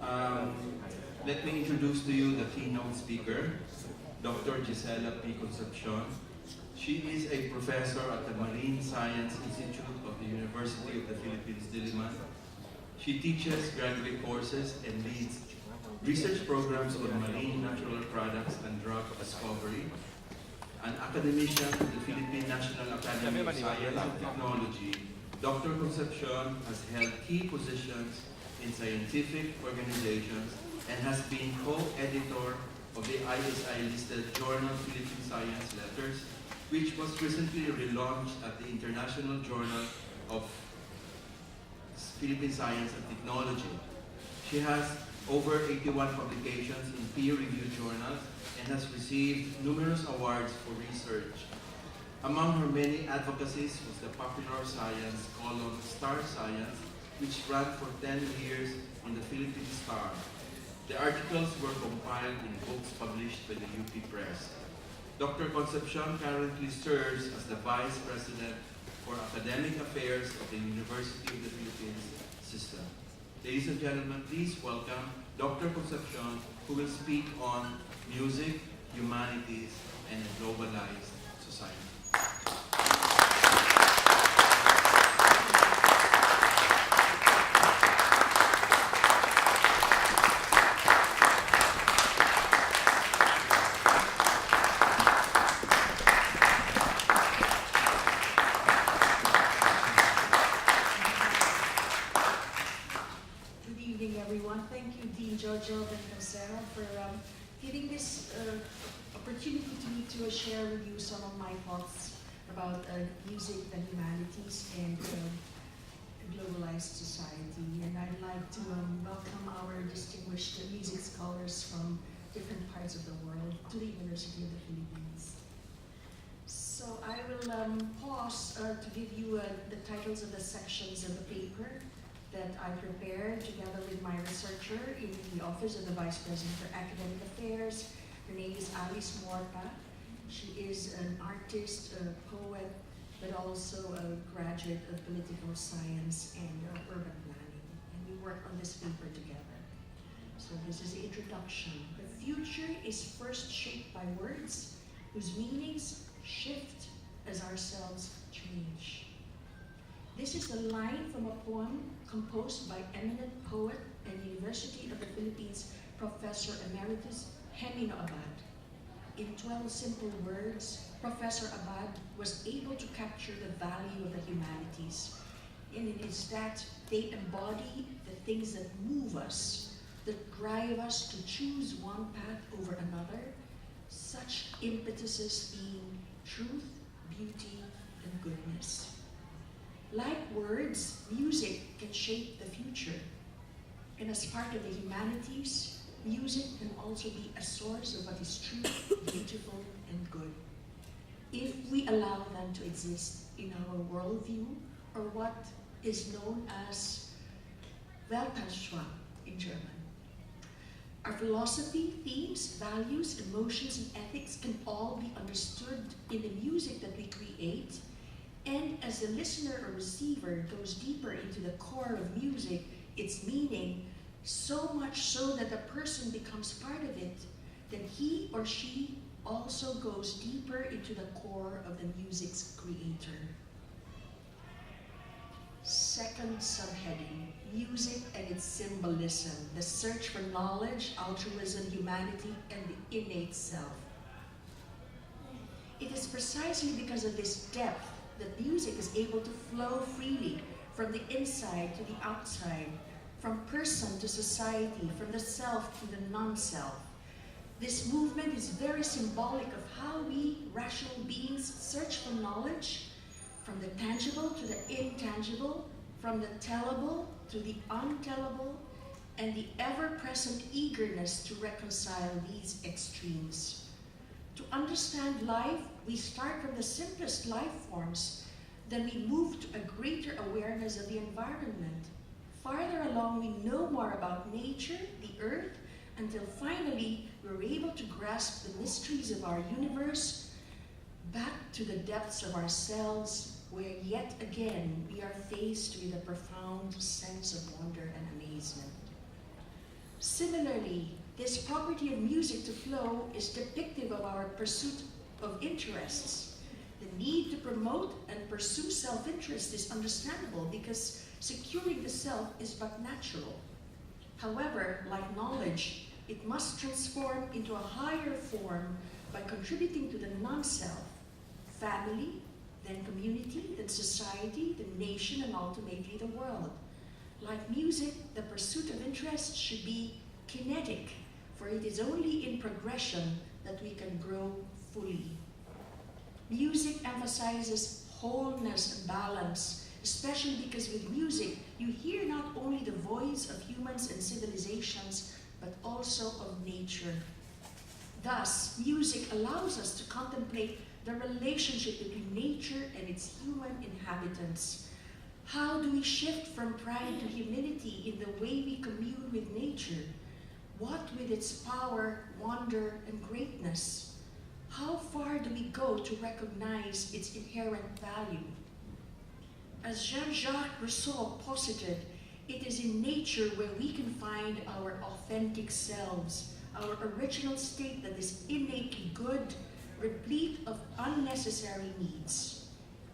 Um, Let me introduce to you the keynote speaker, Dr. Gisela P. Concepcion. She is a professor at the Marine Science Institute of the University of the Philippines, Diliman. She teaches graduate courses and leads research programs on marine natural products and drug discovery. An academician at the Philippine National Academy of Science and Technology, Dr. Concepcion has held key positions in scientific organizations and has been co-editor of the ISI-listed journal Philippine Science Letters, which was recently relaunched at the International Journal of Philippine Science and Technology. She has over 81 publications in peer-reviewed journals and has received numerous awards for research. Among her many advocacies was the popular science column Star Science, which ran for 10 years in the Philippine Star. The articles were compiled in books published by the UP Press. Dr. Concepcion currently serves as the Vice President for Academic Affairs of the University of the Philippines System. Ladies and gentlemen, please welcome Dr. Concepcion, who will speak on music, humanities, and a globalized society. For giving this opportunity to me to share with you some of my thoughts about music, the humanities, and globalized society. And I'd like to welcome our distinguished music scholars from different parts of the world to the University of the Philippines. So I will pause to give you the titles of the sections of the paper that I prepared together with my researcher in the Office of the Vice President for Academic Affairs. Her name is Alice Morta. She is an artist, a poet, but also a graduate of political science and urban planning. And we work on this paper together. So this is the introduction. The future is first shaped by words whose meanings shift as ourselves change. This is a line from a poem composed by eminent poet and University of the Philippines Professor Emeritus Hemino Abad. In 12 simple words, Professor Abad was able to capture the value of the humanities. And it is that they embody the things that move us, that drive us to choose one path over another, such impetuses being truth, beauty, and goodness. Like words, music can shape the future. And as part of the humanities, music can also be a source of what is true, beautiful, and good, if we allow them to exist in our worldview, or what is known as Weltanschauung in German. Our philosophy, themes, values, emotions, and ethics can all be understood in the music that we create. And as the listener or receiver goes deeper into the core of music, its meaning, so much so that the person becomes part of it, then he or she also goes deeper into the core of the music's creator. Second subheading, music and its symbolism, the search for knowledge, altruism, humanity, and the innate self. It is precisely because of this depth that music is able to flow freely from the inside to the outside, from person to society, from the self to the non-self. This movement is very symbolic of how we, rational beings, search for knowledge, from the tangible to the intangible, from the tellable to the untellable, and the ever-present eagerness to reconcile these extremes. To understand life, we start from the simplest life forms, then we move to a greater awareness of the environment. Farther along, we know more about nature, the earth, until finally we're able to grasp the mysteries of our universe, back to the depths of ourselves, where yet again we are faced with a profound sense of wonder and amazement. Similarly, this property of music to flow is depictive of our pursuit of interests. The need to promote and pursue self-interest is understandable because securing the self is but natural. However, like knowledge, it must transform into a higher form by contributing to the non-self, family, then community, then society, then nation, and ultimately the world. Like music, the pursuit of interest should be kinetic, for it is only in progression that we can grow fully. Music emphasizes wholeness and balance, especially because with music, you hear not only the voice of humans and civilizations, but also of nature. Thus, music allows us to contemplate the relationship between nature and its human inhabitants. How do we shift from pride to humility in the way we commune with nature? What with its power, wonder, and greatness? How far do we go to recognize its inherent value? As Jean-Jacques Rousseau posited, it is in nature where we can find our authentic selves, our original state that is innately good, replete of unnecessary needs.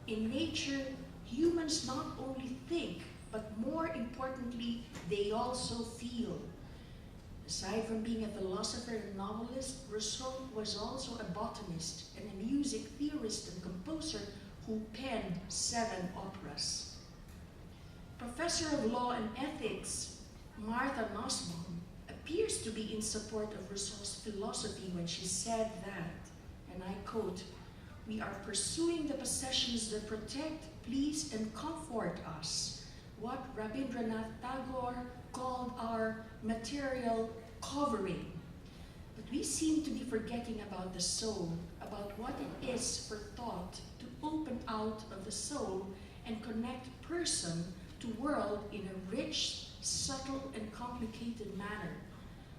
In nature, humans not only think, but more importantly, they also feel. Aside from being a philosopher and novelist, Rousseau was also a botanist and a music theorist and composer who penned 7 operas. Professor of Law and Ethics, Martha Nussbaum, appears to be in support of Rousseau's philosophy when she said that, and I quote, "We are pursuing the possessions that protect, please, and comfort us, what Rabindranath Tagore called our material covering. But we seem to be forgetting about the soul, about what it is for thought to open out of the soul and connect person to world in a rich, subtle, and complicated manner,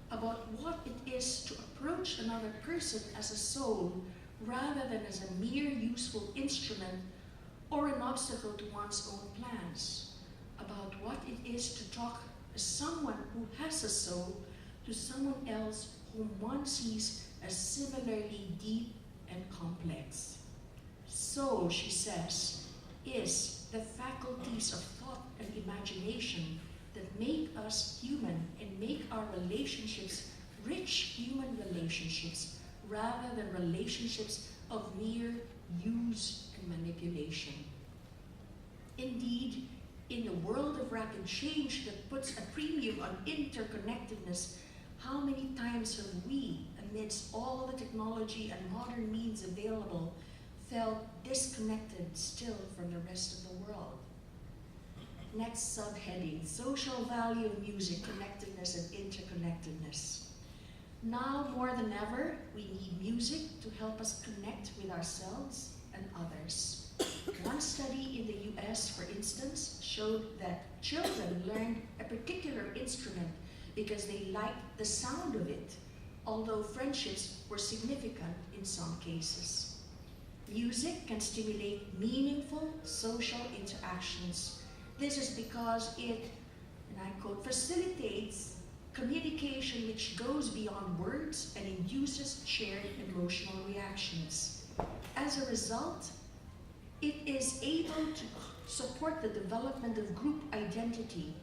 about what it is to approach another person as a soul rather than as a mere useful instrument or an obstacle to one's own plans, about what it is to talk as someone who has a soul to someone else whom one sees as similarly deep and complex. Soul, she says, is the faculties of thought and imagination that make us human and make our relationships rich human relationships rather than relationships of mere use and manipulation. Indeed, in a world of rapid change that puts a premium on interconnectedness, how many times have we, amidst all the technology and modern means available, felt disconnected still from the rest of the world? Next subheading, social value of music, connectedness and interconnectedness. Now more than ever, we need music to help us connect with ourselves and others. One study in the US, for instance, showed that children learned a particular instrument because they liked the sound of it, although friendships were significant in some cases. Music can stimulate meaningful social interactions. This is because it, and I quote, facilitates communication which goes beyond words and induces shared emotional reactions. As a result, it is able to support the development of group identity,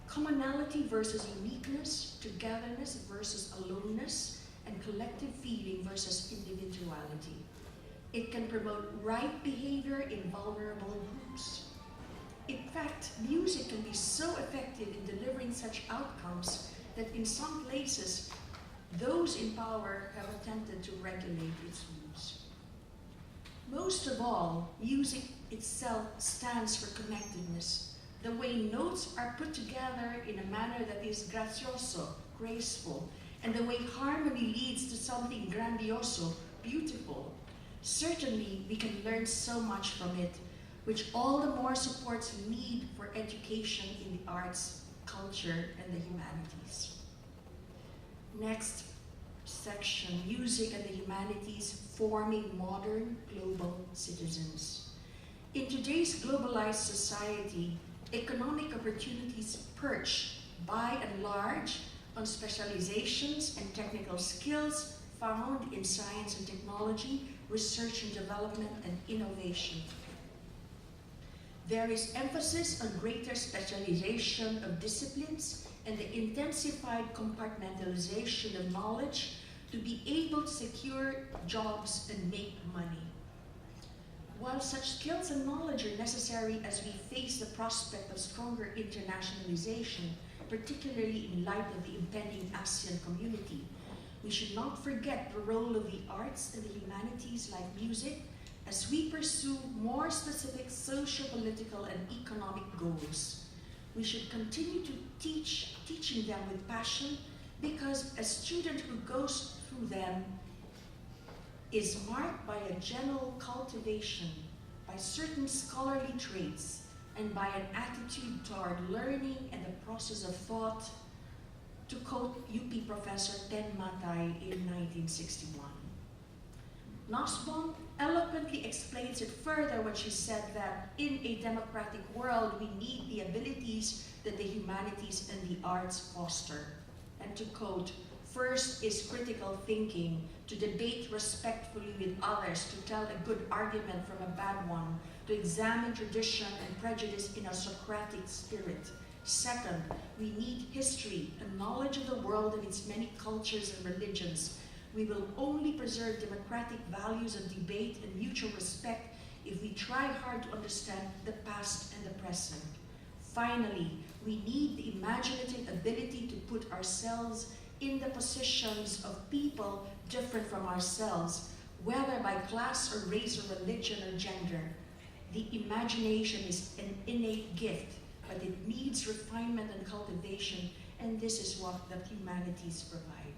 commonality versus uniqueness, togetherness versus aloneness, and collective feeling versus individuality. It can promote right behavior in vulnerable groups. In fact, music can be so effective in delivering such outcomes that in some places, those in power have attempted to regulate its use. Most of all, music itself stands for connectedness. The way notes are put together in a manner that is gracioso, graceful, and the way harmony leads to something grandioso, beautiful. Certainly, we can learn so much from it, which all the more supports the need for education in the arts, culture, and the humanities. Next section, music and the humanities forming modern global citizens. In today's globalized society, economic opportunities perch, by and large, on specializations and technical skills found in science and technology, research and development, and innovation. There is emphasis on greater specialization of disciplines and the intensified compartmentalization of knowledge to be able to secure jobs and make money. While such skills and knowledge are necessary as we face the prospect of stronger internationalization, particularly in light of the impending ASEAN community, we should not forget the role of the arts and the humanities like music as we pursue more specific socio-political and economic goals. We should continue to teaching them with passion, because a student who goes through them is marked by a general cultivation, by certain scholarly traits, and by an attitude toward learning and the process of thought, to quote UP Professor Ten Matay in 1961. Nussbaum eloquently explains it further when she said that in a democratic world, we need the abilities that the humanities and the arts foster. And to quote, "First is critical thinking, to debate respectfully with others, to tell a good argument from a bad one, to examine tradition and prejudice in a Socratic spirit. Second, we need history and knowledge of the world and its many cultures and religions. We will only preserve democratic values of debate and mutual respect if we try hard to understand the past and the present. Finally, we need the imaginative ability to put ourselves in the positions of people different from ourselves, whether by class or race or religion or gender. The imagination is an innate gift, but it needs refinement and cultivation, and this is what the humanities provide."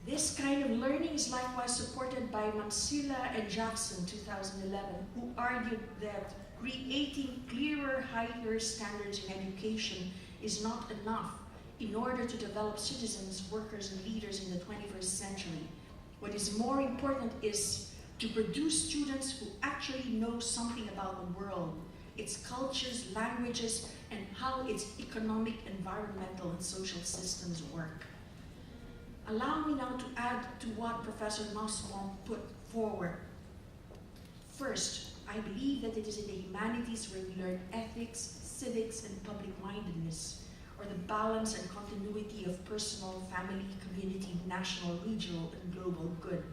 This kind of learning is likewise supported by Mansilla and Jackson, 2011, who argued that creating clearer, higher standards in education is not enough in order to develop citizens, workers, and leaders in the 21st century. What is more important is to produce students who actually know something about the world, its cultures, languages, and how its economic, environmental, and social systems work. Allow me now to add to what Professor Nussbaum put forward. First, I believe that it is in the humanities where we learn ethics, civics, and public-mindedness, or the balance and continuity of personal, family, community, national, regional, and global good,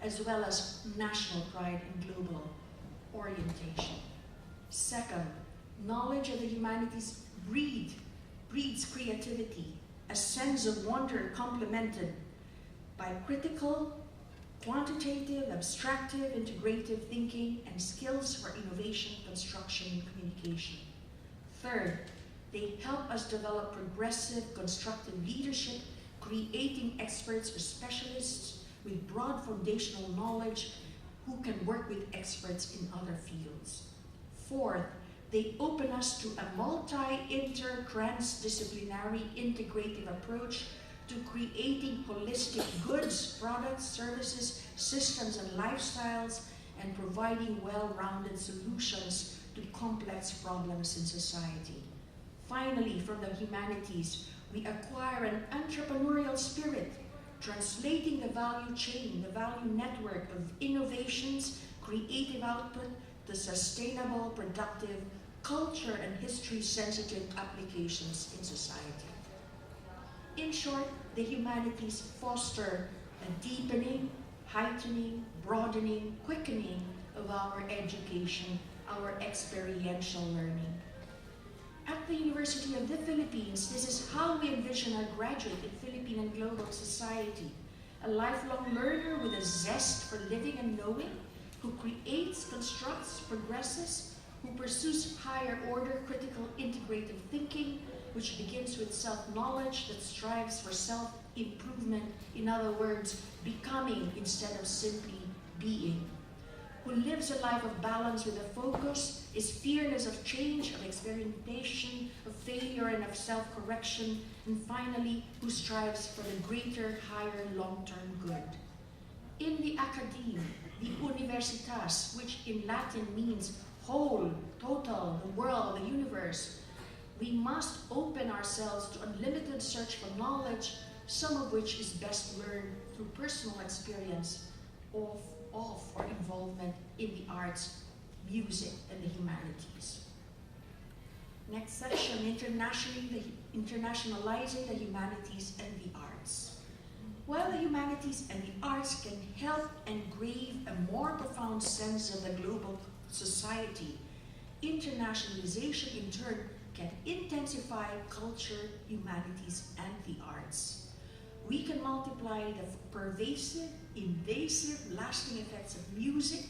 as well as national pride and global orientation. Second, knowledge of the humanities breeds creativity, a sense of wonder complemented by critical, quantitative, abstractive, integrative thinking, and skills for innovation, construction, and communication. Third, they help us develop progressive, constructive leadership, creating experts or specialists with broad foundational knowledge who can work with experts in other fields. Fourth, they open us to a transdisciplinary, integrative approach to creating holistic goods, products, services, systems, and lifestyles, and providing well-rounded solutions to complex problems in society. Finally, from the humanities, we acquire an entrepreneurial spirit, translating the value chain, the value network of innovations, creative output, to sustainable, productive, culture and history-sensitive applications in society. In short, the humanities foster a deepening, heightening, broadening, quickening of our education, our experiential learning. At the University of the Philippines, this is how we envision our graduate in Philippine and global society, a lifelong learner with a zest for living and knowing, who creates, constructs, progresses, who pursues higher order critical integrative thinking, which begins with self-knowledge that strives for self-improvement, in other words, becoming instead of simply being, who lives a life of balance with a focus, is fearless of change, of experimentation, of failure, and of self-correction, and finally, who strives for the greater, higher, long-term good. In the academe, the universitas, which in Latin means whole, total, the world, the universe, We must open ourselves to unlimited search for knowledge, some of which is best learned through personal experience of or involvement in the arts, music, and the humanities. Next section, internationalizing the humanities and the arts. While the humanities and the arts can help engrave a more profound sense of the global society, internationalization in turn can intensify culture, humanities, and the arts. We can multiply the pervasive, invasive, lasting effects of music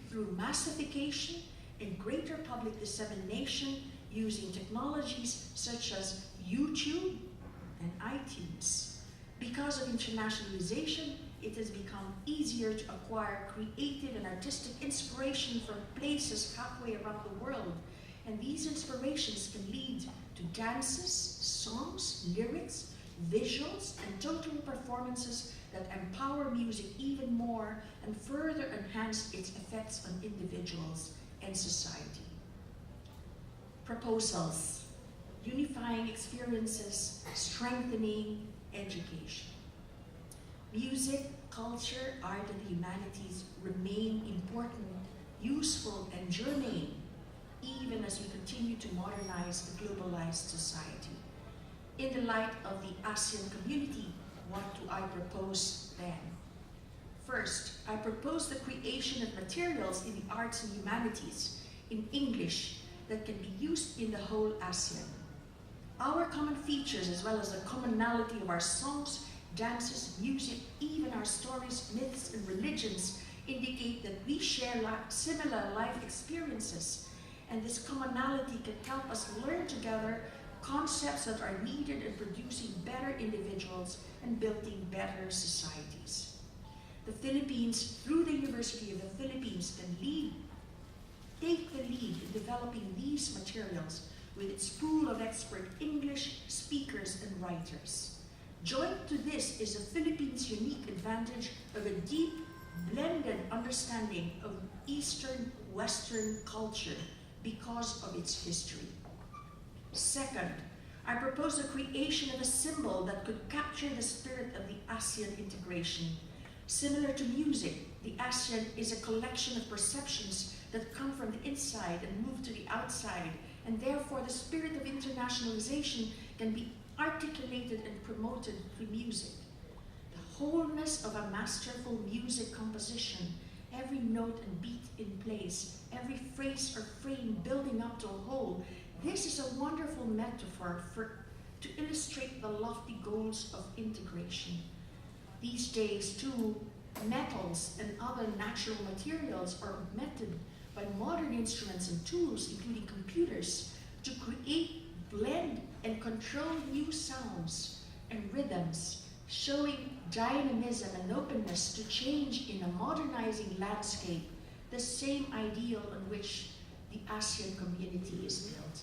through massification and greater public dissemination using technologies such as YouTube and iTunes. Because of internationalization, it has become easier to acquire creative and artistic inspiration from places halfway around the world. And these inspirations can lead to dances, songs, lyrics, visuals, and total performances that empower music even more and further enhance its effects on individuals and society. Proposals: unifying experiences, strengthening education. Music, culture, art, and the humanities remain important, useful, and germane, even as we continue to modernize a globalized society. In the light of the ASEAN community, what do I propose then? First, I propose the creation of materials in the arts and humanities in English that can be used in the whole ASEAN. Our common features, as well as the commonality of our songs, dances, music, even our stories, myths, and religions, indicate that we share similar life experiences, and this commonality can help us learn together concepts that are needed in producing better individuals and building better societies. The Philippines, through the University of the Philippines, can take the lead in developing these materials with its pool of expert English speakers and writers. Joined to this is the Philippines' unique advantage of a deep, blended understanding of Eastern-Western culture because of its history. Second, I propose the creation of a symbol that could capture the spirit of the ASEAN integration. Similar to music, the ASEAN is a collection of perceptions that come from the inside and move to the outside, and therefore the spirit of internationalization can be articulated and promoted through music. The wholeness of a masterful music composition, every note and beat in place, every phrase or frame building up to a whole, this is a wonderful metaphor to illustrate the lofty goals of integration. These days, too, metals and other natural materials are augmented by modern instruments and tools, including computers, to create, blend, and control new sounds and rhythms, showing dynamism and openness to change in a modernizing landscape, the same ideal on which the ASEAN community is built.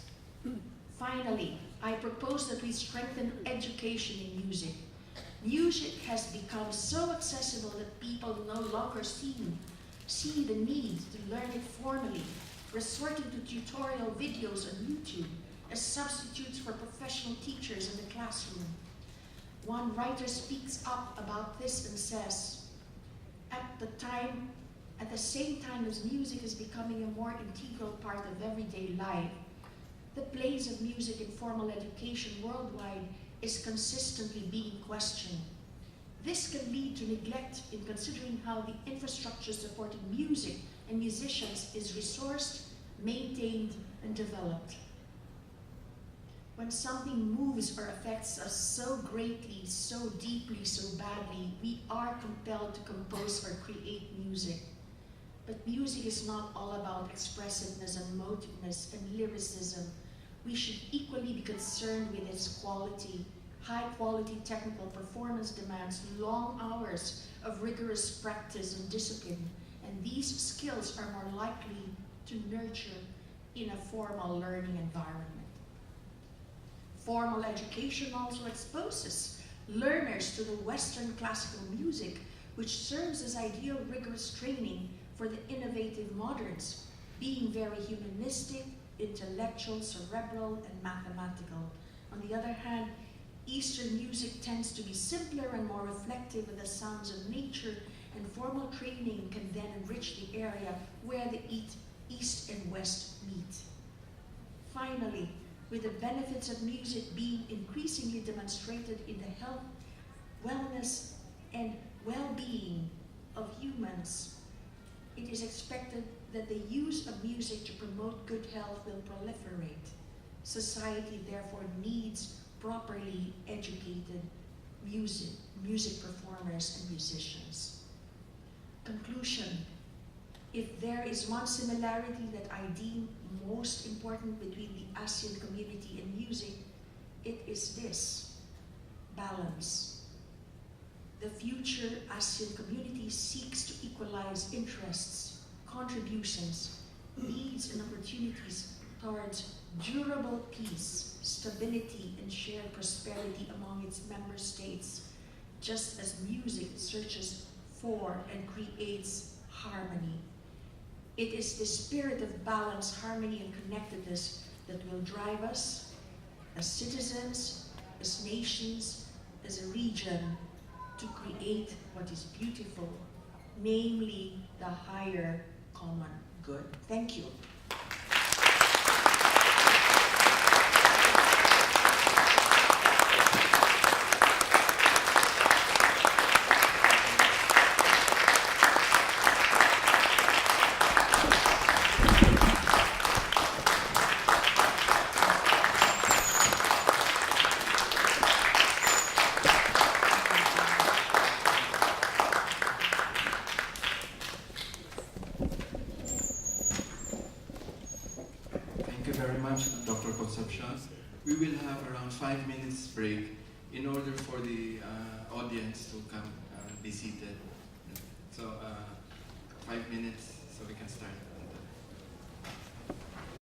Finally, I propose that we strengthen education in music. Music has become so accessible that people no longer see the need to learn it formally, resorting to tutorial videos on YouTube as substitutes for professional teachers in the classroom. One writer speaks up about this and says, at the same time as music is becoming a more integral part of everyday life, the place of music in formal education worldwide is consistently being questioned. This can lead to neglect in considering how the infrastructure supporting music and musicians is resourced, maintained, and developed. When something moves or affects us so greatly, so deeply, so badly, we are compelled to compose or create music. But music is not all about expressiveness and emotiveness and lyricism. We should equally be concerned with its quality. High-quality technical performance demands long hours of rigorous practice and discipline, and these skills are more likely to nurture in a formal learning environment. Formal education also exposes learners to the Western classical music, which serves as ideal rigorous training for the innovative moderns, being very humanistic, intellectual, cerebral, and mathematical. On the other hand, Eastern music tends to be simpler and more reflective of the sounds of nature, and formal training can then enrich the area where the East and West meet. Finally, with the benefits of music being increasingly demonstrated in the health, wellness, and well-being of humans, it is expected that the use of music to promote good health will proliferate. Society therefore needs properly educated music performers and musicians. Conclusion: if there is one similarity that I deem most important between the ASEAN community and music, it is this: balance. The future ASEAN community seeks to equalize interests, contributions, needs, and opportunities towards durable peace, stability, and shared prosperity among its member states, just as music searches for and creates harmony. It is the spirit of balance, harmony, and connectedness that will drive us as citizens, as nations, as a region, to create what is beautiful, namely the higher common good. Thank you. Thank you very much, Dr. Concepcion. We will have around 5 minutes break in order for the audience to come be seated. So 5 minutes